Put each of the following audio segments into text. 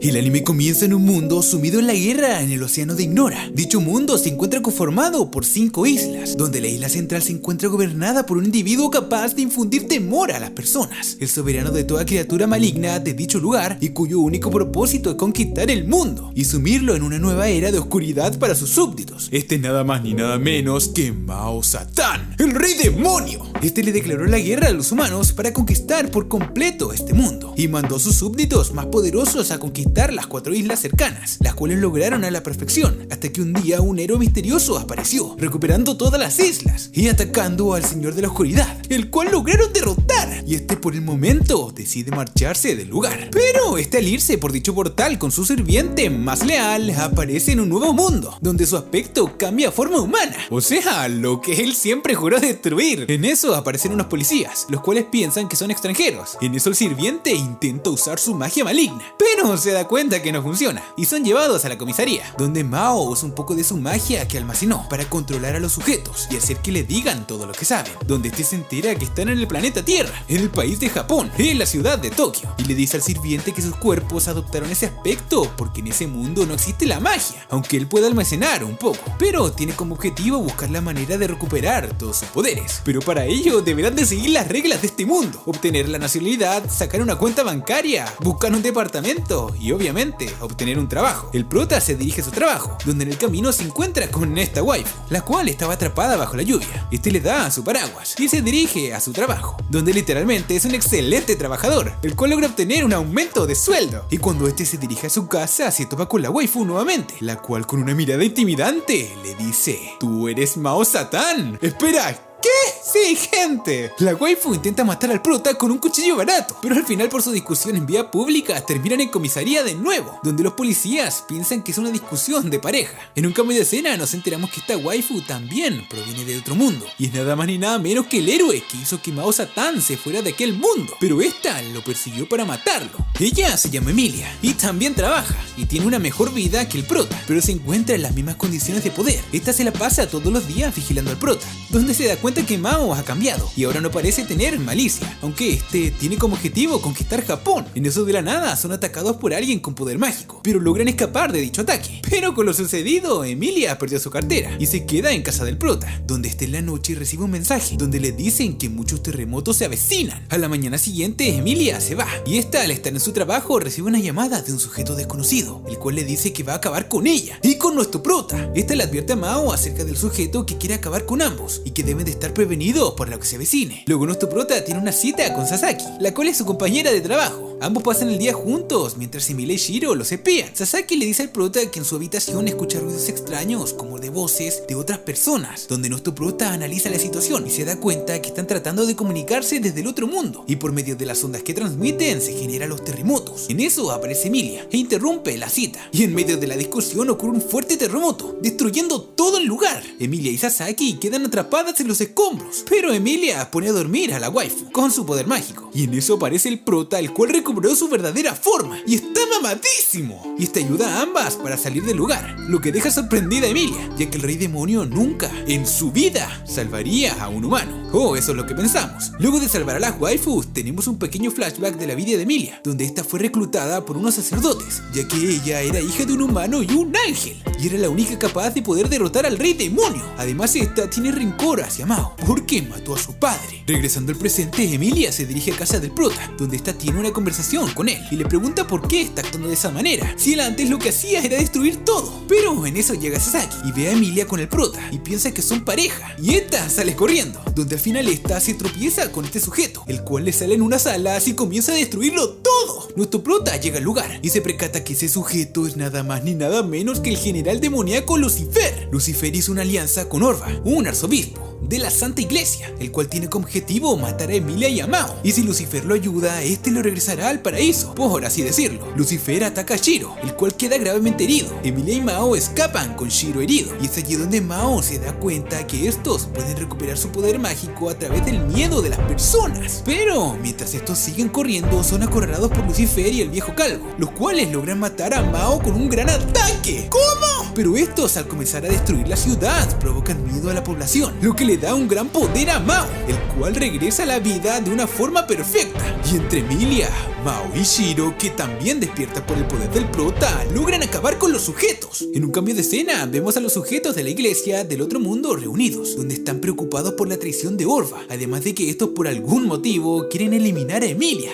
El anime comienza en un mundo sumido en la guerra en el océano de Ignora. Dicho mundo se encuentra conformado por 5 islas, donde la isla central se encuentra gobernada por un individuo capaz de infundir temor a las personas, el soberano de toda criatura maligna de dicho lugar y cuyo único propósito es conquistar el mundo y sumirlo en una nueva era de oscuridad para sus súbditos. Este es nada más ni nada menos que Mao Satán, el rey demonio. Este le declaró la guerra a los humanos para conquistar por completo este mundo y mandó a sus súbditos más poderosos a conquistar las 4 islas cercanas, las cuales lograron a la perfección, hasta que un día un héroe misterioso apareció, recuperando todas las islas y atacando al señor de la oscuridad, el cual lograron derrotar, y este por el momento decide marcharse del lugar. Pero este al irse por dicho portal con su sirviente más leal, aparece en un nuevo mundo, donde su aspecto cambia a forma humana, o sea, lo que él siempre juró destruir. En eso aparecen unos policías, los cuales piensan que son extranjeros. En eso el sirviente intenta usar su magia maligna, pero se da cuenta que no funciona y son llevados a la comisaría, donde Mao usa un poco de su magia que almacenó para controlar a los sujetos y hacer que le digan todo lo que saben, donde este se entera que están en el planeta Tierra, en el país de Japón, en la ciudad de Tokio, y le dice al sirviente que sus cuerpos adoptaron ese aspecto porque en ese mundo no existe la magia, aunque él pueda almacenar un poco, pero tiene como objetivo buscar la manera de recuperar todos sus poderes. Pero para ello deberán de seguir las reglas de este mundo, obtener la nacionalidad, sacar una cuenta bancaria, buscar un departamento y obviamente obtener un trabajo. El prota se dirige a su trabajo, donde en el camino se encuentra con esta waifu, la cual estaba atrapada bajo la lluvia. Este le da su paraguas y se dirige a su trabajo, donde literalmente es un excelente trabajador, el cual logra obtener un aumento de sueldo. Y cuando este se dirige a su casa se topa con la waifu nuevamente, la cual con una mirada intimidante le dice: "¿Tú eres Mao Satán?". Espera, ¿qué? Sí, gente. La waifu intenta matar al prota con un cuchillo barato, pero al final por su discusión en vía pública terminan en comisaría de nuevo, donde los policías piensan que es una discusión de pareja. En un cambio de escena nos enteramos que esta waifu también proviene de otro mundo, y es nada más ni nada menos que el héroe que hizo que Mao Satán se fuera de aquel mundo, pero esta lo persiguió para matarlo. Ella se llama Emilia, y también trabaja, y tiene una mejor vida que el prota, pero se encuentra en las mismas condiciones de poder. Esta se la pasa todos los días vigilando al prota, donde se da cuenta que Mao ha cambiado y ahora no parece tener malicia, aunque este tiene como objetivo conquistar Japón. En eso de la nada son atacados por alguien con poder mágico, pero logran escapar de dicho ataque. Pero con lo sucedido, Emilia perdió su cartera y se queda en casa del prota, donde está en la noche y recibe un mensaje donde le dicen que muchos terremotos se avecinan. A la mañana siguiente, Emilia se va y esta, al estar en su trabajo, recibe una llamada de un sujeto desconocido, el cual le dice que va a acabar con ella y con nuestro prota. Esta le advierte a Mao acerca del sujeto que quiere acabar con ambos y que deben de estar prevenidos por lo que se avecine. Luego nuestro prota tiene una cita con Sasaki, la cual es su compañera de trabajo. Ambos pasan el día juntos mientras Emilia y Shiro los espían. Sasaki le dice al prota que en su habitación escucha ruidos extraños como de voces de otras personas, donde nuestro prota analiza la situación y se da cuenta que están tratando de comunicarse desde el otro mundo y por medio de las ondas que transmiten se generan los terremotos. En eso aparece Emilia e interrumpe la cita y en medio de la discusión ocurre un fuerte terremoto, destruyendo todo el lugar. Emilia y Sasaki quedan atrapadas en los escombros, pero Emilia pone a dormir a la waifu con su poder mágico y en eso aparece el prota, el cual recuperó su verdadera forma y está mamadísimo, y esta ayuda a ambas para salir del lugar, lo que deja sorprendida a Emilia, ya que el rey demonio nunca en su vida salvaría a un humano. Oh, eso es lo que pensamos. Luego de salvar a las waifus, tenemos un pequeño flashback de la vida de Emilia, donde esta fue reclutada por unos sacerdotes, ya que ella era hija de un humano y un ángel, y era la única capaz de poder derrotar al rey demonio. Además, esta tiene rencor hacia Mao, porque mató a su padre. Regresando al presente, Emilia se dirige a casa del prota, donde esta tiene una conversación con él, y le pregunta por qué está actuando de esa manera, si él antes lo que hacía era destruir todo. Pero en eso llega Sasaki, y ve a Emilia con el prota, y piensa que son pareja, y esta sale corriendo, donde al final esta se tropieza con este sujeto, el cual le sale en unas alas y comienza a destruirlo todo. Nuestro prota llega al lugar, y se percata que ese sujeto es nada más ni nada menos que el general demoníaco Lucifer. Lucifer hizo una alianza con Orba, un arzobispo de la Santa Iglesia, el cual tiene como objetivo matar a Emilia y a Mao, y si Lucifer lo ayuda, este lo regresará al paraíso, por así decirlo. Lucifer ataca a Shiro, el cual queda gravemente herido. Emilia y Mao escapan con Shiro herido, y es allí donde Mao se da cuenta que estos pueden recuperar su poder mágico a través del miedo de las personas. Pero mientras estos siguen corriendo, son acorralados por Lucifer y el viejo calvo, los cuales logran matar a Mao con un gran ataque. ¿Cómo? pero estos al comenzar a destruir la ciudad provocan miedo a la población, lo que le da un gran poder a Mao, el cual regresa a la vida de una forma perfecta. Y entre Emilia, Mao y Shiro, que también despierta por el poder del prota, logran acabar con los sujetos. En un cambio de escena vemos a los sujetos de la iglesia del otro mundo reunidos, donde están preocupados por la traición de Orba, además de que estos por algún motivo quieren eliminar a Emilia.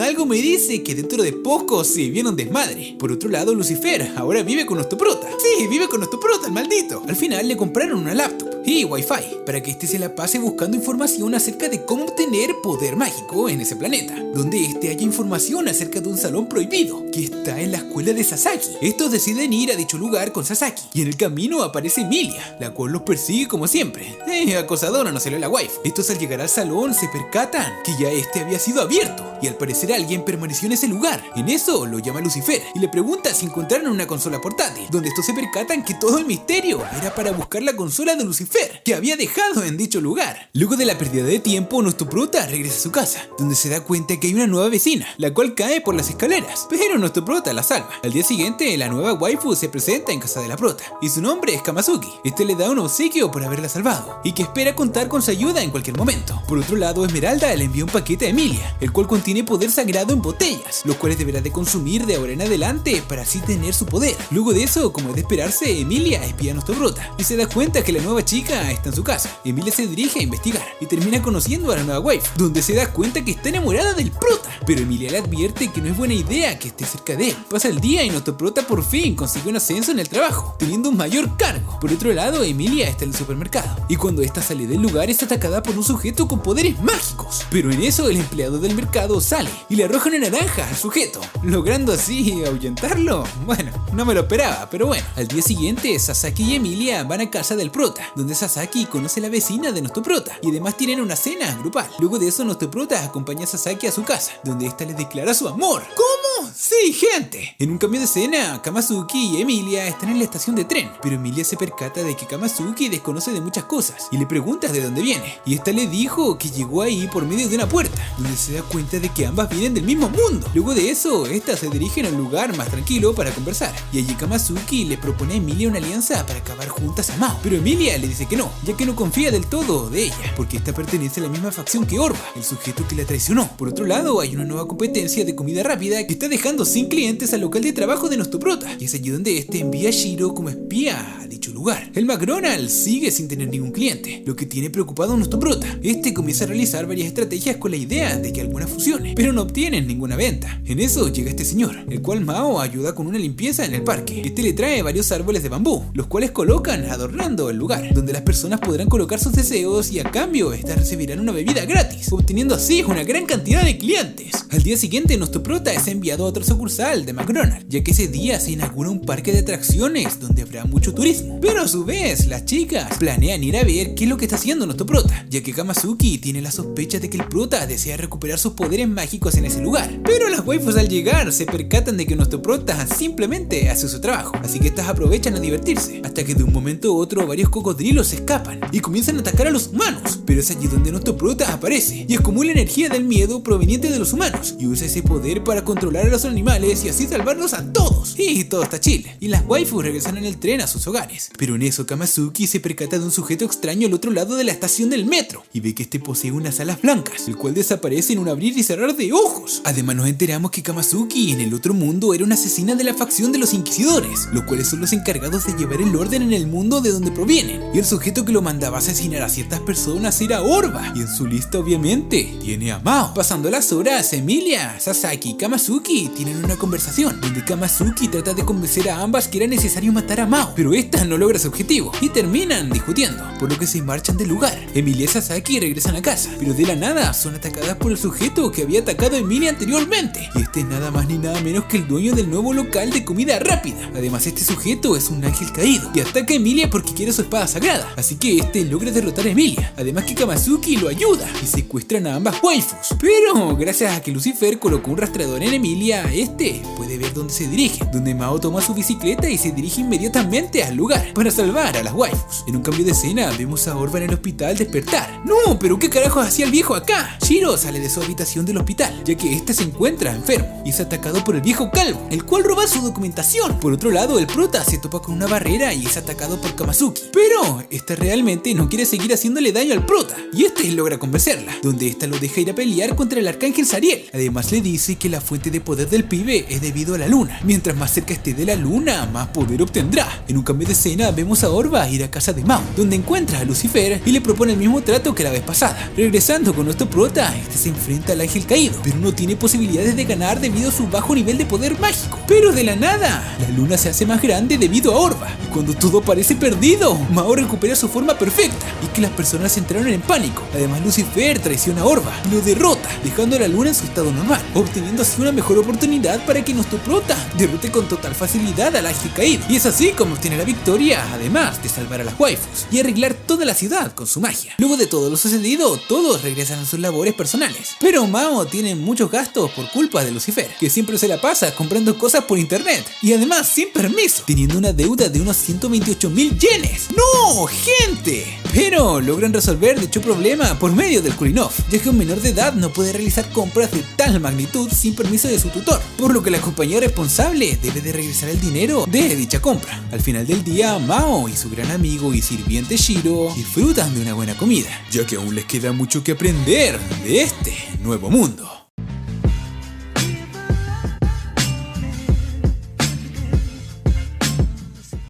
Algo me dice que dentro de poco se viene un desmadre. Por otro lado, Lucifer ahora vive con nuestro prota. Sí, vive con nuestro prota, el maldito. Al final le compraron una laptop y wifi para que este se la pase buscando información acerca de cómo obtener poder mágico en ese planeta, donde este haya información acerca de un salón prohibido que está en la escuela de Sasaki. Estos deciden ir a dicho lugar con Sasaki y en el camino aparece Emilia, la cual los persigue como siempre. Acosadora, no se le la wife. Estos al llegar al salón se percatan que ya este había sido abierto y al parecer alguien permaneció en ese lugar. En eso lo llama Lucifer y le pregunta si encontraron una consola portátil, donde estos se percatan que todo el misterio era para buscar la consola de Lucifer que había dejado en dicho lugar. Luego de la pérdida de tiempo, nuestro prota regresa a su casa, donde se da cuenta que hay una nueva vecina, la cual cae por las escaleras, pero nuestro prota la salva. Al día siguiente, la nueva waifu se presenta en casa de la prota y su nombre es Kamazuki. Este le da un obsequio por haberla salvado y que espera contar con su ayuda en cualquier momento. Por otro lado, Esmeralda le envía un paquete a Emilia, el cual contiene poder sagrado en botellas, los cuales deberá de consumir de ahora en adelante para así tener su poder. Luego de eso, como es de esperarse, Emilia espía a nuestro prota y se da cuenta que la nueva chica está en su casa. Emilia se dirige a investigar y termina conociendo a la nueva waifu, donde se da cuenta que está enamorada del prota, pero Emilia le advierte que no es buena idea que esté cerca de él. Pasa el día y nuestro prota por fin consigue un ascenso en el trabajo, teniendo un mayor cargo. Por otro lado, Emilia está en el supermercado y cuando esta sale del lugar es atacada por un sujeto con poderes mágicos, pero en eso el empleado del mercado sale y le arroja una naranja al sujeto, logrando así ahuyentarlo. Bueno, no me lo esperaba, pero bueno. Al día siguiente, Sasaki y Emilia van a casa del prota, donde Sasaki conoce a la vecina de nuestro prota y además tienen una cena grupal. Luego de eso, nuestro prota acompaña a Sasaki a su casa, donde esta le declara su amor. ¿Cómo? Sí, gente. En un cambio de escena, Kamazuki y Emilia están en la estación de tren, pero Emilia se percata de que Kamazuki desconoce de muchas cosas y le pregunta de dónde viene, y esta le dijo que llegó ahí por medio de una puerta, donde se da cuenta de que ambas vienen del mismo mundo. Luego de eso, estas se dirigen a un lugar más tranquilo para conversar, y allí Kamazuki le propone a Emilia una alianza para acabar juntas a Mao, pero Emilia le dice que no, ya que no confía del todo de ella, porque esta pertenece a la misma facción que Orba, el sujeto que la traicionó. Por otro lado, hay una nueva competencia de comida rápida que está dejando sin clientes al local de trabajo de nuestro prota, y es allí donde este envía a Shiro como espía a dicho lugar. El McDonald's sigue sin tener ningún cliente, lo que tiene preocupado a nuestro prota. Este comienza a realizar varias estrategias con la idea de que alguna funcione, pero no obtienen ninguna venta. En eso llega este señor, el cual Mao ayuda con una limpieza en el parque. Este le trae varios árboles de bambú, los cuales colocan adornando el lugar, donde las personas podrán colocar sus deseos y a cambio estas recibirán una bebida gratis, obteniendo así una gran cantidad de clientes. Al día siguiente, nuestro prota es enviado a otra sucursal de McDonald's, ya que ese día se inaugura un parque de atracciones donde habrá mucho turismo. Pero a su vez, las chicas planean ir a ver qué es lo que está haciendo nuestro prota, ya que Kamazuki tiene la sospecha de que el prota desea recuperar sus poderes mágicos en ese lugar. Pero las waifus al llegar se percatan de que nuestro prota simplemente hace su trabajo, así que estas aprovechan a divertirse, hasta que de un momento a otro varios cocodrilos se escapan y comienzan a atacar a los humanos. Pero es allí donde nuestro prota aparece y acumula energía del miedo proveniente de los humanos y usa ese poder para controlar a los animales y así salvarlos a todos. Y todo está chill, y las waifus regresan en el tren a sus hogares. Pero en eso Kamazuki se percata de un sujeto extraño al otro lado de la estación del metro y ve que este posee unas alas blancas, el cual desaparece en un abrir y cerrar de ojos. Además nos enteramos que Kamazuki en el otro mundo era una asesina de la facción de los inquisidores, los cuales son los encargados de llevar el orden en el mundo de donde provienen, y el sujeto que lo mandaba a asesinar a ciertas personas era Orba, y en su lista obviamente tiene a Mao. Pasando las horas, Emilia, Sasaki y Kamazuki tienen una conversación, donde Kamazuki trata de convencer a ambas que era necesario matar a Mao, pero esta no logra su objetivo, y terminan discutiendo, por lo que se marchan del lugar. Emilia y Sasaki regresan a casa, pero de la nada son atacadas por el sujeto que había atacado a Emilia anteriormente, y este es nada más ni nada menos que el dueño del nuevo local de comida rápida. Además, este sujeto es un ángel caído, y ataca a Emilia porque quiere su espada sagrada, así que este logra derrotar a Emilia. Además que Kamazuki lo ayuda, y secuestran a ambas waifus, pero gracias a que Lucifer colocó un rastreador en Emilia, este puede ver dónde se dirige, donde Mao toma su bicicleta y se dirige inmediatamente al lugar. lugar para salvar a las waifus. En un cambio de escena vemos a Orba en el hospital despertar. No, pero ¿qué carajos hacía el viejo acá? Shiro sale de su habitación del hospital, ya que este se encuentra enfermo y es atacado por el viejo calvo, el cual roba su documentación. Por otro lado, el prota se topa con una barrera y es atacado por Kamazuki, pero esta realmente no quiere seguir haciéndole daño al prota, y este logra convencerla, donde esta lo deja ir a pelear contra el arcángel Zariel. Además le dice que la fuente de poder del pibe es debido a la luna. Mientras más cerca esté de la luna, más poder obtendrá. En un cambio de escena vemos a Orba ir a casa de Mao, donde encuentra a Lucifer y le propone el mismo trato que la vez pasada. Regresando con nuestro prota, este se enfrenta al ángel caído, pero no tiene posibilidades de ganar debido a su bajo nivel de poder mágico. Pero de la nada, la luna se hace más grande debido a Orba, y cuando todo parece perdido, Mao recupera su forma perfecta y que las personas entraron en pánico. Además, Lucifer traiciona a Orba y lo derrota, dejando a la luna en su estado normal, obteniendo así una mejor oportunidad para que nuestro prota derrote con total facilidad al ángel caído. Y es así como obtiene la victoria, además de salvar a las waifus y arreglar toda la ciudad con su magia. Luego de todo lo sucedido, todos regresan a sus labores personales, pero Mao tiene muchos gastos por culpa de Lucifer, que siempre se la pasa comprando cosas por internet y además sin permiso, teniendo una deuda de unos 128.000 yenes. ¡No, gente! Pero logran resolver dicho problema por medio del Kurinov, ya que un menor de edad no puede realizar compras de tal magnitud sin permiso de su tutor, por lo que la compañía responsable debe de regresar el dinero de dicha compra. Al final del día, Mao y su gran amigo y sirviente Shiro disfrutan de una buena comida, ya que aún les queda mucho que aprender de este nuevo mundo.